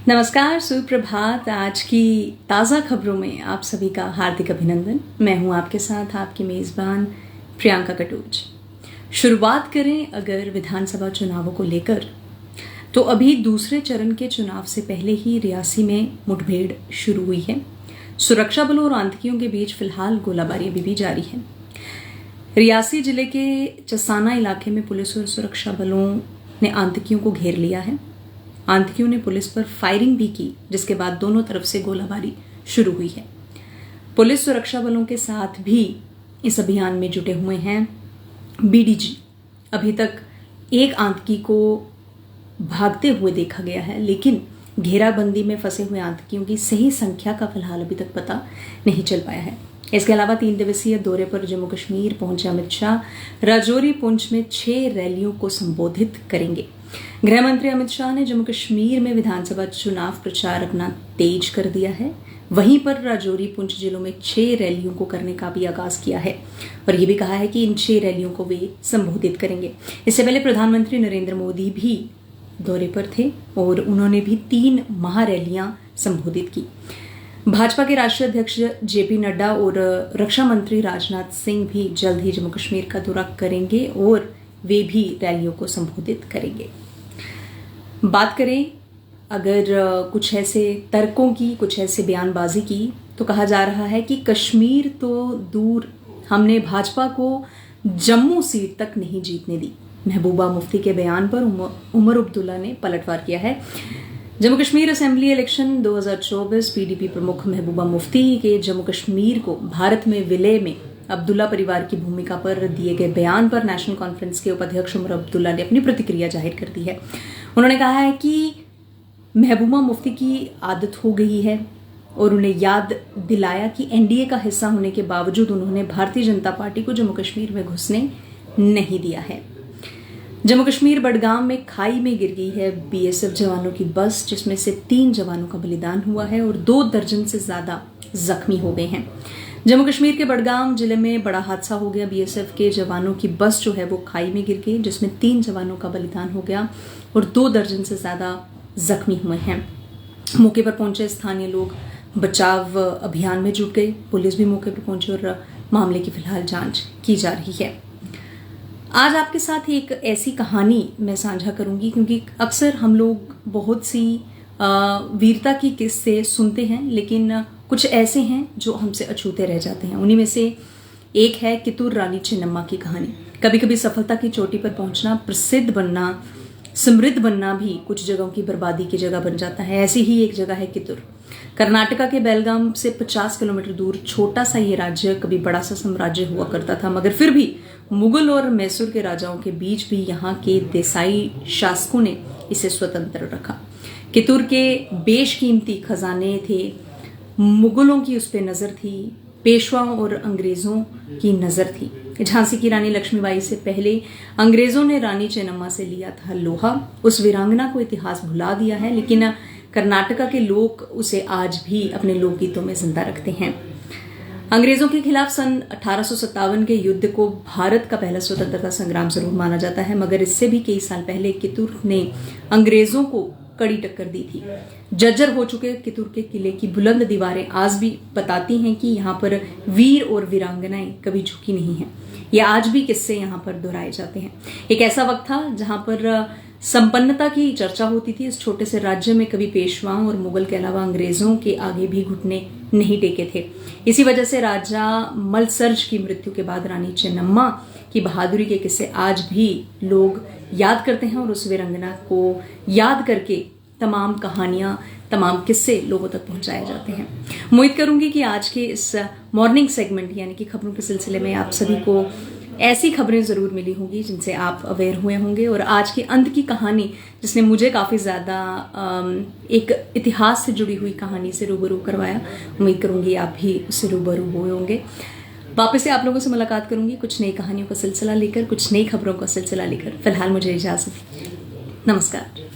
नमस्कार, सुप्रभात। आज की ताज़ा खबरों में आप सभी का हार्दिक अभिनंदन। मैं हूं आपके साथ आपकी मेज़बान प्रियंका कटोच। शुरुआत करें अगर विधानसभा चुनावों को लेकर, तो अभी दूसरे चरण के चुनाव से पहले ही रियासी में मुठभेड़ शुरू हुई है। सुरक्षा बलों और आतंकियों के बीच फिलहाल गोलाबारी अभी भी जारी है। रियासी जिले के चसाना इलाके में पुलिस और सुरक्षा बलों ने आतंकियों को घेर लिया है। आतंकियों ने पुलिस पर फायरिंग भी की, जिसके बाद दोनों तरफ से गोलाबारी शुरू हुई है। पुलिस सुरक्षा बलों के साथ भी इस अभियान में जुटे हुए हैं बीडीजी। अभी तक एक आतंकी को भागते हुए देखा गया है, लेकिन घेराबंदी में फंसे हुए आतंकियों की सही संख्या का फिलहाल अभी तक पता नहीं चल पाया है। इसके अलावा 3 दिवसीय दौरे पर जम्मू कश्मीर पहुंचे अमित शाह राजौरी पुंछ में 6 रैलियों को संबोधित करेंगे। गृह मंत्री अमित शाह ने जम्मू कश्मीर में विधानसभा चुनाव प्रचार अपना तेज कर दिया है। वहीं पर राजौरी पुंछ जिलों में 6 रैलियों को करने का भी आगाज किया है और ये भी कहा है कि इन 6 रैलियों को वे संबोधित करेंगे। इससे पहले प्रधानमंत्री नरेंद्र मोदी भी दौरे पर थे और उन्होंने भी 3 महारैलियां संबोधित की। भाजपा के राष्ट्रीय अध्यक्ष जेपी नड्डा और रक्षा मंत्री राजनाथ सिंह भी जल्द ही जम्मू कश्मीर का दौरा करेंगे और वे भी रैलियों को संबोधित करेंगे। बात करें अगर कुछ ऐसे तर्कों की, कुछ ऐसे बयानबाजी की, तो कहा जा रहा है कि कश्मीर तो दूर, हमने भाजपा को जम्मू सीट तक नहीं जीतने दी। महबूबा मुफ्ती के बयान पर उमर अब्दुल्ला ने पलटवार किया है। Jammu Kashmir assembly election 2024 PDP प्रमुख महबूबा मुफ्ती के जम्मू कश्मीर को भारत में विलय में अब्दुल्ला परिवार की भूमिका पर दिए गए बयान पर नेशनल कॉन्फ्रेंस के उपाध्यक्ष उमर अब्दुल्ला ने अपनी प्रतिक्रिया जाहिर कर दी है। उन्होंने कहा है कि महबूबा मुफ्ती की आदत हो गई है और उन्हें याद दिलाया कि एनडीए का हिस्सा होने के बावजूद उन्होंने भारतीय जनता पार्टी को जम्मू कश्मीर में घुसने नहीं दिया है। जम्मू कश्मीर बडगाम में खाई में गिर गई है बीएसएफ जवानों की बस, जिसमें से 3 जवानों का बलिदान हुआ है और 2 दर्जन से ज्यादा जख्मी हो गए हैं। जम्मू कश्मीर के बडगाम जिले में बड़ा हादसा हो गया। बीएसएफ के जवानों की बस जो है वो खाई में गिर गई, जिसमें 3 जवानों का बलिदान हो गया और 2 दर्जन से ज्यादा जख्मी हुए हैं। मौके पर पहुंचे स्थानीय लोग बचाव अभियान में जुट गए। पुलिस भी मौके पर पहुंची और मामले की फिलहाल जांच की जा रही है। आज आपके साथ एक ऐसी कहानी मैं साझा करूंगी, क्योंकि अक्सर हम लोग बहुत सी वीरता की किस्से सुनते हैं, लेकिन कुछ ऐसे हैं जो हमसे अछूते रह जाते हैं। उन्हीं में से एक है कितूर रानी चेन्नम्मा की कहानी। कभी कभी सफलता की चोटी पर पहुंचना, प्रसिद्ध बनना, समृद्ध बनना भी कुछ जगहों की बर्बादी की जगह बन जाता है। ऐसी ही एक जगह है कितूर। कर्नाटका के बेलगाम से 50 किलोमीटर दूर छोटा सा ये राज्य कभी बड़ा सा साम्राज्य हुआ करता था, मगर फिर भी मुगल और मैसूर के राजाओं के बीच भी यहाँ के देसाई शासकों ने इसे स्वतंत्र रखा। कितूर के बेशकीमती खजाने थे, मुगलों की उस पर नजर थी, पेशवाओं और अंग्रेजों की नजर थी। झांसी की रानी लक्ष्मीबाई से पहले अंग्रेजों ने रानी चेन्नम्मा से लिया था लोहा। उस वीरांगना को इतिहास भुला दिया है, लेकिन कर्नाटका के लोग उसे आज भी अपने लोकगीतों में जिंदा रखते हैं। अंग्रेजों के खिलाफ सन 1857 के युद्ध को भारत का पहला स्वतंत्रता संग्राम जरूर माना जाता है, मगर इससे भी कई साल पहले कितूर ने अंग्रेजों को कड़ी टक्कर दी थी। जर्जर हो चुके कितूर के किले की बुलंद दीवारें आज भी बताती हैं कि यहाँ पर वीर और वीरांगनाएं कभी झुकी नहीं हैं। ये आज भी किस्से यहाँ पर दोहराए जाते हैं। एक ऐसा वक्त था जहाँ पर संपन्नता की चर्चा होती थी। इस छोटे से राज्य में कभी पेशवाओं और मुगल के अलावा अंग्रेजों के आगे भी घुटने नहीं टेके थे। इसी वजह से राजा मलसर्ज की मृत्यु के बाद रानी चेन्नम्मा की बहादुरी के किस्से आज भी लोग याद करते हैं और उस वीरांगना को याद करके तमाम कहानियां, तमाम किस्से लोगों तक पहुंचाए जाते हैं। उम्मीद करूंगी कि आज के इस मॉर्निंग सेगमेंट यानी कि खबरों के सिलसिले में आप सभी को ऐसी खबरें जरूर मिली होंगी जिनसे आप अवेयर हुए होंगे, और आज के अंत की कहानी जिसने मुझे काफ़ी ज़्यादा एक इतिहास से जुड़ी हुई कहानी से रूबरू करवाया, उम्मीद करूंगी आप भी उससे रूबरू हुए होंगे। वापस से आप लोगों से मुलाकात करूंगी कुछ नई कहानियों का सिलसिला लेकर, कुछ नई खबरों का सिलसिला लेकर। फिलहाल मुझे इजाज़त, नमस्कार।